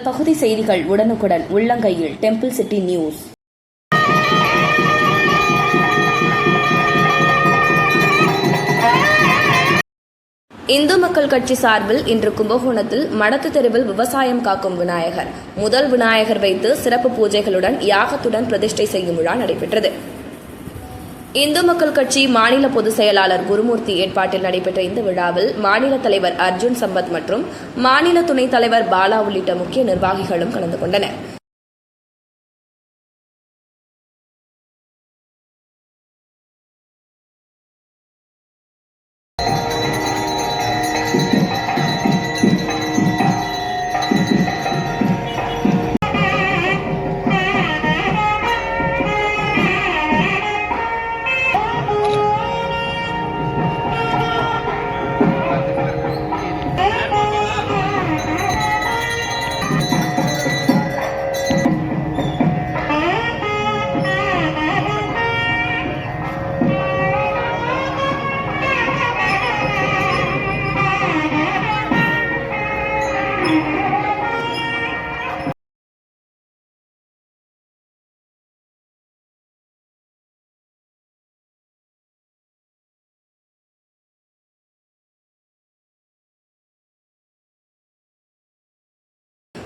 பகுதி செய்திகள் உடனுக்குடன் உள்ளங்கையில் டெம்பிள் சிட்டி நியூஸ். இந்து மக்கள் கட்சி சார்பில் இன்று கும்பகோணத்தில் மடத்து தெருவில் விவசாயம் காக்கும் விநாயகர் முதல் விநாயகர் வைத்து சிறப்பு பூஜைகளுடன் யாகத்துடன் பிரதிஷ்டை செய்யும் விழா நடைபெற்றது. இந்து மக்கள் கட்சி மாநில பொதுச் செயலாளர் குருமூர்த்தி ஏற்பாட்டில் நடைபெற்ற இந்த விழாவில் மாநில தலைவர் அர்ஜுன் சம்பத் மற்றும் மாநில துணைத் தலைவர் பாலா உள்ளிட்ட முக்கிய நிர்வாகிகளும் கலந்து கொண்டனர்.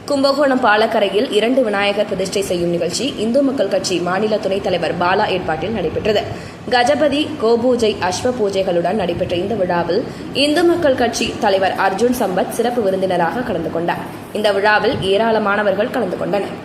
கும்பகோணம் பாலக்கரையில் 2 விநாயகர் பிரதிஷ்டை செய்யும் நிகழ்ச்சி இந்து மக்கள் கட்சி மாநில துணைத் தலைவர் பாலா ஏற்பாட்டில் நடைபெற்றது. கஜபதி, கோபூஜை, அஸ்வ பூஜைகளுடன் நடைபெற்ற இந்த விழாவில் இந்து மக்கள் கட்சி தலைவர் அர்ஜுன் சம்பத் சிறப்பு விருந்தினராக கலந்து கொண்டார். இந்த விழாவில் ஏராளமானவர்கள் கலந்து கொண்டனர்.